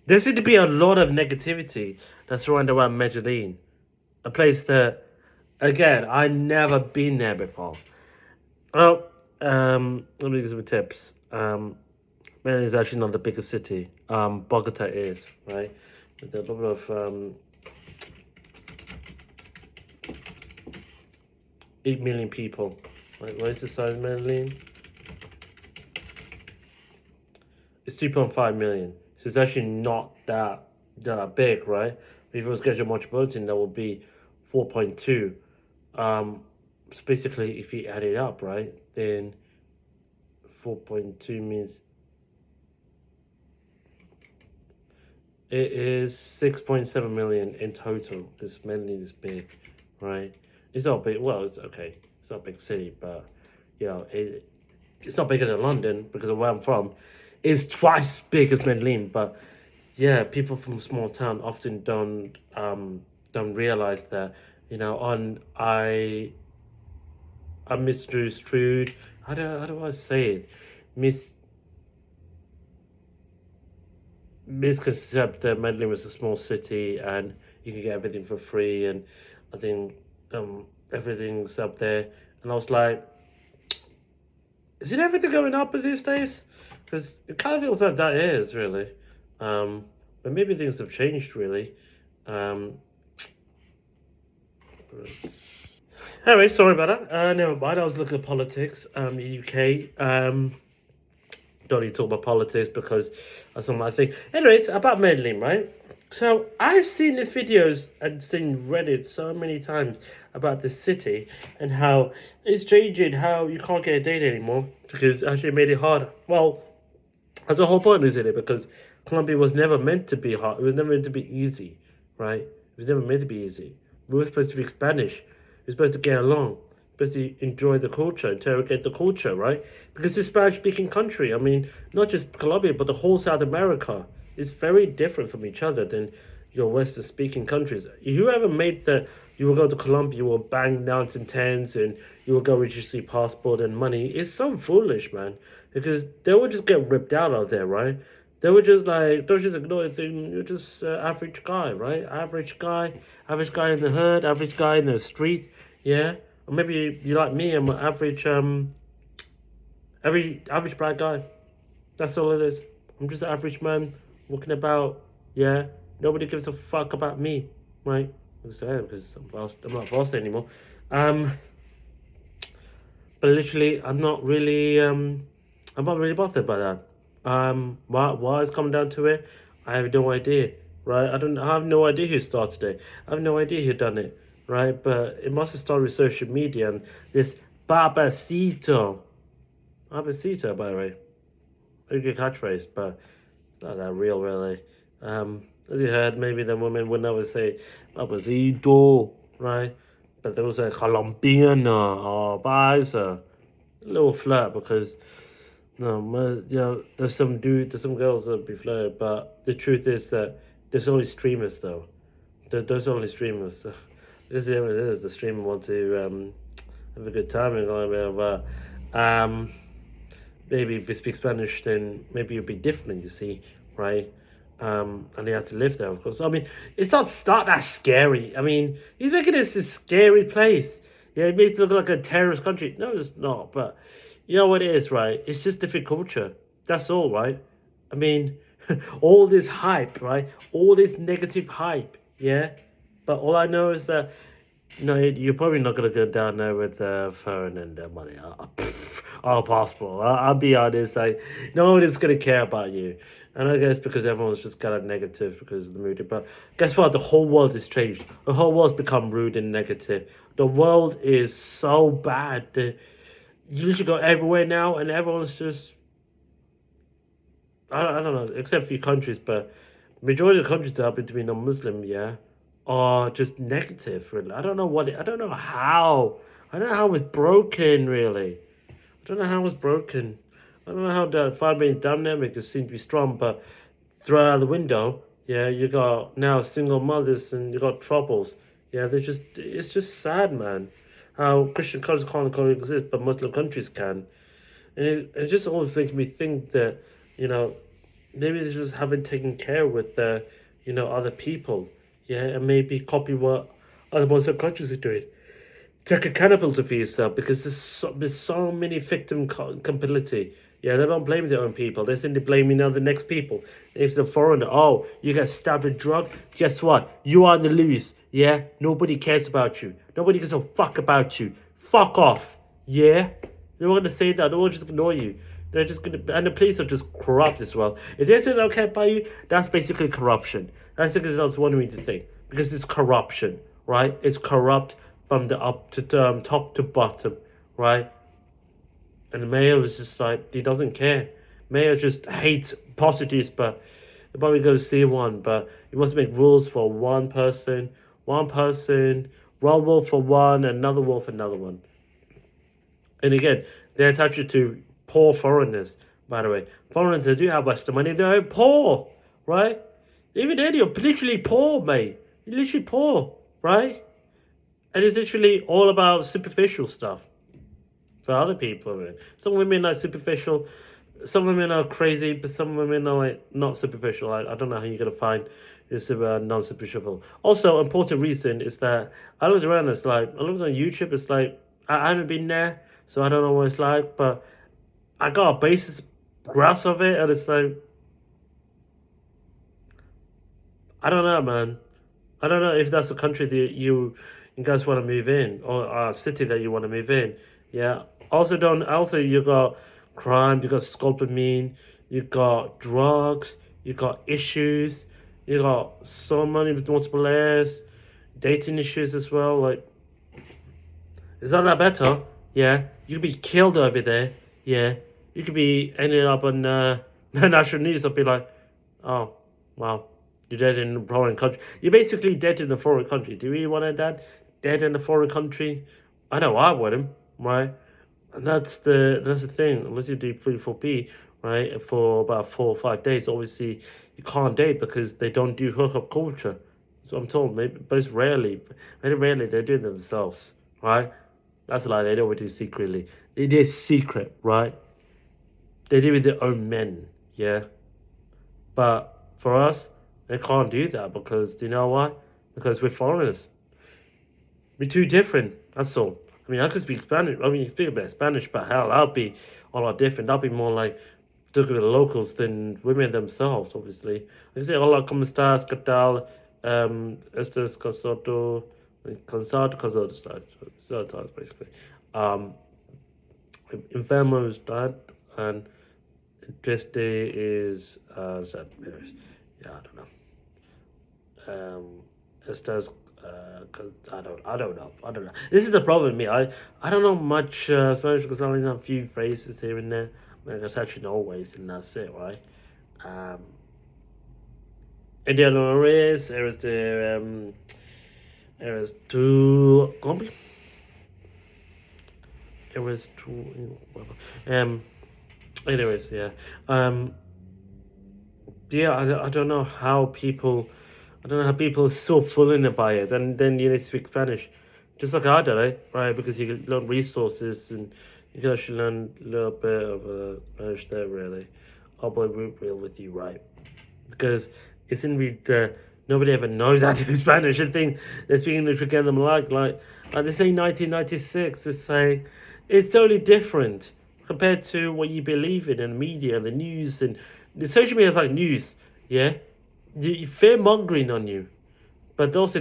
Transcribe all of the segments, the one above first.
There seems to be a lot of negativity that's surrounded around Medellin, a place that, again, I never been there before. Well, let me give you some tips. Medellin is actually not the biggest city. Bogota is, right? With a lot of 8 million people. Right? What is the size of Medellin? It's 2.5 million. So it's actually not that big, right? If it was getting metropolitan, that would be 4.2. So basically, if you add it up, right, then 4.2 means it is 6.7 million in total. This Medellin is big, right? It's not big. Well, it's okay. It's not a big city, but it's not bigger than London because of where I'm from. It's twice big as Medellin, but yeah, people from a small town often don't realize that. On I misconstrued. How do I say it? Mis Misconcept that Medellin was a small city and you can get everything for free, and I think everything's up there. And I was like, is it everything going up in these days? Because it kind of feels like that is really. But maybe things have changed really. Um, anyway, sorry about that. Never mind. I was looking at politics. The UK. Don't need to talk about politics because that's not my thing. Anyways, about Medellin, right? So I've seen these videos and seen Reddit so many times about this city and how it's changing, how you can't get a date anymore because it actually made it harder. Well, that's the whole point, isn't it? Because Colombia was never meant to be hard. It was never meant to be easy, right? It was never meant to be easy. We were supposed to speak Spanish. We were supposed to get along. Supposed to enjoy the culture, interrogate the culture, right? Because it's a Spanish-speaking country. I mean, not just Colombia, but the whole South America is very different from each other than your Western-speaking countries. If you ever made that you will go to Colombia, you will bang nines and tens, and you will go register your passport and money, it's so foolish, man. Because they will just get ripped out there, right? They were just like, don't just ignore it. You're just average guy, right? Average guy in the hood, average guy in the street, yeah. Or maybe you like me. I'm an average black guy. That's all it is. I'm just an average man walking about. Yeah, nobody gives a fuck about me, right? Because I'm not boss anymore. Um, but literally, I'm not really bothered by that. Why it's come down to it, I have no idea, right? I have no idea who started it. I have no idea who done it, right? But it must have started with social media and this Babacito, by the way, very good catchphrase, but it's not that real, really. As you heard, maybe the women would never say Babacito, right? But there was a Colombiana or Baisa, a little flirt because no, there's some girls that be flirted, but the truth is that there's only streamers though. There's only streamers. So this is what it is. The streamer want to have a good time and all that. But maybe if you speak Spanish, then maybe it'll be different. You see, right? And they have to live there, of course. I mean, it's not that scary. I mean, he's making this a scary place. Yeah, it makes it look like a terrorist country. No, it's not. But you know what it is, right? It's just different culture. That's all, right? I mean, all this hype, right? All this negative hype, yeah? But all I know is that, no, you're probably not going to go down there with phone and money. Passport. I'll be honest, like, no one is going to care about you. And I guess because everyone's just kind of negative because of the mood. But guess what? The whole world has changed. The whole world's become rude and negative. The world is so bad. You should go everywhere now, and everyone's just I don't know, except a few countries, but majority of the countries that happen to be non-Muslim, yeah, are just negative. Really, I don't know how. I don't know how it's broken. Really, I don't know how it's broken. I don't know how the family dynamic just seems to be strong, but throw out the window, yeah, you got now single mothers and you got troubles. Yeah, it's just sad, man. How Christian countries can't coexist, but Muslim countries can. And it just always makes me think that, you know, maybe they just haven't taken care with other people, yeah, and maybe copy what other Muslim countries are doing. Take accountability for yourself because there's so many victim compatibility. Yeah, they don't blame their own people. They're simply blaming the next people. If the foreigner, oh, you get stabbed with drug, guess what? You are in the loose. Yeah, nobody cares about you. Nobody gives a fuck about you. Fuck off. Yeah, they're not gonna say that. They're all just ignore you. They're just gonna, and the police are just corrupt as well. If they say they don't care about you, that's basically corruption. That's just one way to think because it's corruption, right? It's corrupt from the up to top to bottom, right? And the mayor was just like he doesn't care. Mayor just hates prostitutes, but he probably go see one. But he wants to make rules for one person, one wolf for one, another wolf for another one. And again, they attach it to poor foreigners. By the way, foreigners they do have Western money. They're poor, right? Even then, you're literally poor, mate. You're literally poor, right? And it's literally all about superficial stuff for other people. I mean. Some women are superficial, some women are crazy, but some women are like not superficial. I don't know how you're gonna find this non-superficial. Also, important reason is that I looked around. It's like I looked on YouTube. It's like I haven't been there, so I don't know what it's like. But I got a basis grasp of it, and it's like I don't know, man. I don't know if that's a country that you guys want to move in or a city that you want to move in. Yeah. Also, don't. Also, you got crime. You got sculpamine. You got drugs. You got issues. You got so many multiple layers, dating issues as well. Like, is that better? Yeah. You could be killed over there. Yeah. You could be ending up on national news. I'll be like, oh, wow. You're dead in a foreign country. You're basically dead in a foreign country. Do you really want that? Dead in a foreign country? I know I wouldn't, right? And that's the thing. Unless you do 3-4P, right, for about 4 or 5 days, obviously you can't date because they don't do hookup culture. So I'm told, maybe, but it's very rarely they do it themselves, right? That's a lie. They don't do it secretly. It is secret, right? They do it with their own men, yeah. But for us, they can't do that because you know why? Because we're foreigners. We're too different. That's all. I mean, I could speak Spanish. I mean, you speak a bit of Spanish, but hell, I'll be a lot different. I'll be more like talking with the locals than women themselves, obviously. I can say, hola, ¿cómo estás? ¿Qué tal? ¿Estás casado? Casado, sometimes, basically. Enfermo is dad, and triste is sad. Yeah, I don't know. Estás I don't know. This is the problem with me. I don't know much Spanish because I only know a few phrases here and there. I mean, that's actually always, and that's it, right? Um, Indiano Reyes, eres tu compi, eres tu anyways, yeah. Yeah, I don't know how people. I don't know how people are so fooled by it, and then you need to speak Spanish, just like I did, right? Because you can learn resources and you can actually learn a little bit of Spanish there, really. I'll be real with you, right? Because it's in nobody ever knows how to do Spanish. I think they're speaking English again. Them like they say 1996. They say it's totally different compared to what you believe in the media and the news and the social media is like news, yeah. Fear mongering on you, but also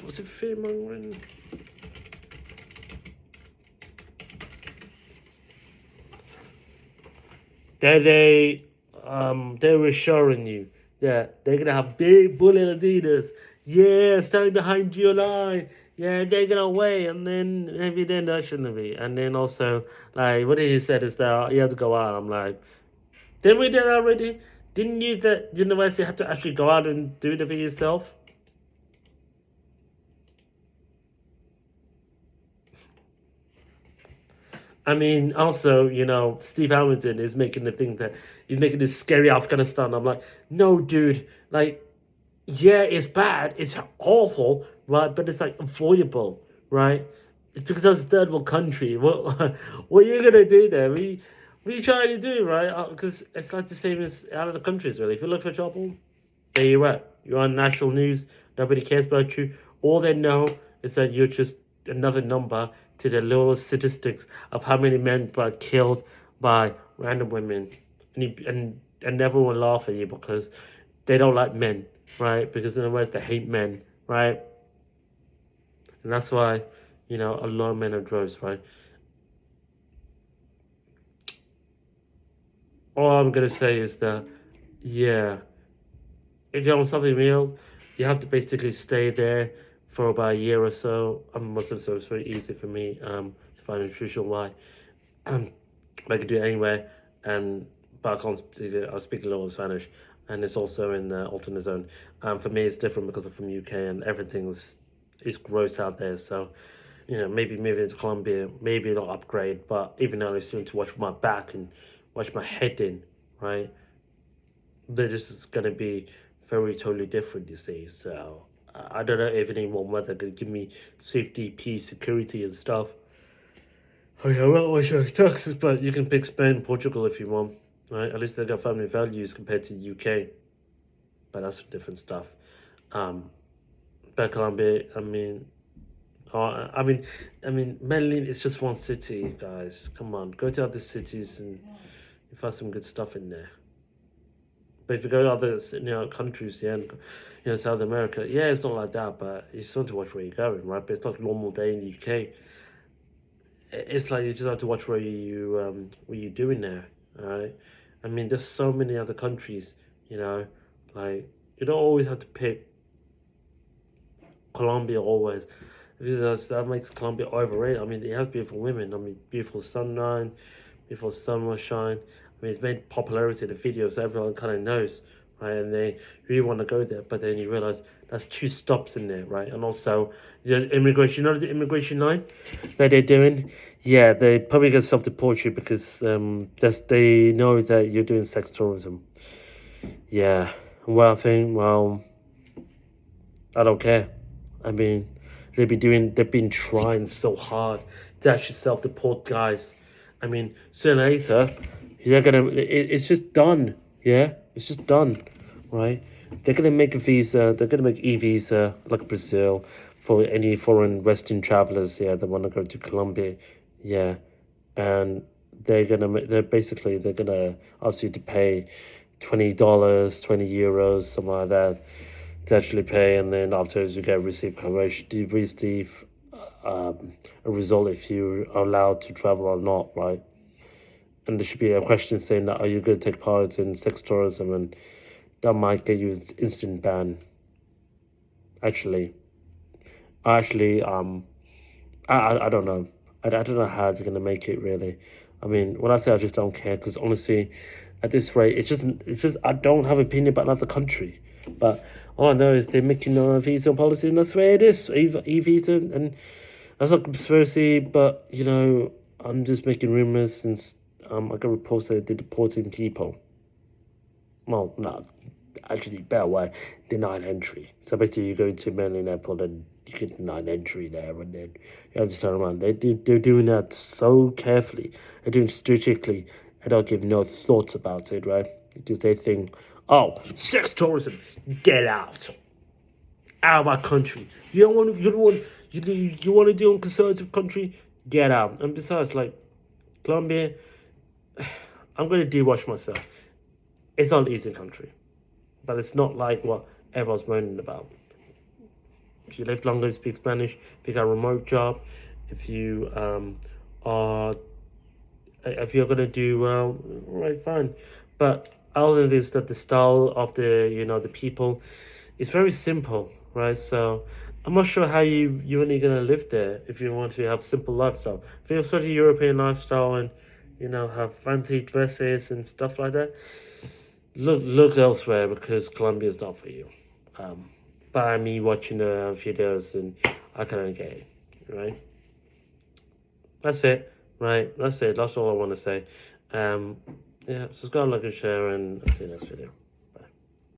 was it fear mongering? They're reassuring you that they're gonna have big bullet Adidas, yeah, standing behind your line, yeah, they're gonna wait, and then maybe they're not shouldn't be, and then also like what he said is that you have to go out. I'm like, didn't we do that already? Didn't you the university have to actually go out and do it for yourself? I mean, also, Steve Hamilton is making the thing that he's making this scary Afghanistan. I'm like, no, dude. Like, yeah, it's bad. It's awful, right? But it's like avoidable, right? It's because that's a third world country. What are you gonna do there? What are you trying to do, right? Because it's like the same as out of the countries, really. If you look for trouble, there you are. You're on national news. Nobody cares about you. All they know is that you're just another number to the little statistics of how many men got killed by random women, and everyone laugh at you because they don't like men, right? Because in other words, they hate men, right? And that's why, a lot of men are droves, right? All I'm gonna say is that, yeah, if you want something real, you have to basically stay there for about a year or so. I'm a Muslim, so it's very easy for me to find a nutritional why. Um, I can do it anywhere, and but I speak a little Spanish, and it's also in the alternate zone. For me, it's different because I'm from UK, and everything's is gross out there. So, maybe moving to Colombia, maybe not upgrade, but even though I still need to watch my back and watch my head in, right? They're just gonna be very totally different, you see. So I don't know if anyone whether can give me safety, peace, security, and stuff. Oh yeah, well, I should taxes, but you can pick Spain, Portugal if you want, right? At least they got family values compared to UK, but that's different stuff. Um, but Colombia, Medellin is just one city, guys. Come on, go to other cities and you find some good stuff in there. But if you go to other, countries, yeah, and, South America, yeah, it's not like that, but you still have to watch where you're going, right? But it's not a normal day in the UK. It's like you just have to watch what you're doing there, all right? There's so many other countries, like you don't always have to pick Colombia always. Because that makes Colombia overrated. It has beautiful women. Beautiful sunshine, beautiful sunshine. It's made popularity in the videos, so everyone kind of knows, right? And they really want to go there, but then you realize that's 2 stops in there, right? And also, immigration, the immigration line that they're doing, yeah, they probably gonna self-deport you because they know that you're doing sex tourism. Yeah, well, I think, well, I don't care. I mean, they've been trying so hard to actually self-deport guys. Sooner or later, it's just done. Yeah, it's just done, right? They're gonna make a visa. They're gonna make e-visa like Brazil for any foreign Western travelers. Yeah, that want to go to Colombia. Yeah, and they're gonna ask you to pay $20, €20, something like that to actually pay, and then afterwards you get receive coverage. Do you receive a result if you are allowed to travel or not, right? And there should be a question saying that are you going to take part in sex tourism, and that might get you an instant ban. Actually, I don't know. I don't know how they're gonna make it really. When I say I just don't care, because honestly, at this rate, it's just I don't have opinion about another country, but all I know is they're making a visa policy, and that's where it is. E-visa, and that's not conspiracy, but I'm just making rumors since I got reports that they're deporting people. Well, no, actually, better way, denied entry. So basically, you go to Medellin Airport and you get denied entry there, and then you have to turn around. They're doing that so carefully. They're doing it strategically. They don't give no thoughts about it, right? Because they think, oh, sex tourism, get out of my country. You want to deal in conservative country, get out. And besides, like Colombia, I'm gonna de-watch myself. It's not an easy country, but it's not like what everyone's moaning about. If you live longer, you speak Spanish. If you got a remote job, if you are, if you're gonna do well, right, fine. But other than this, that the style of the people, it's very simple, right? So I'm not sure how you're only gonna live there if you want to have simple lifestyle. If you're sort of European lifestyle and have fancy dresses and stuff like that, look elsewhere because Colombia is not for you. By me watching the videos and I kind of get it, right? That's it, right? That's it. That's all I want to say. Yeah, subscribe, like, and share, and I'll see you next video.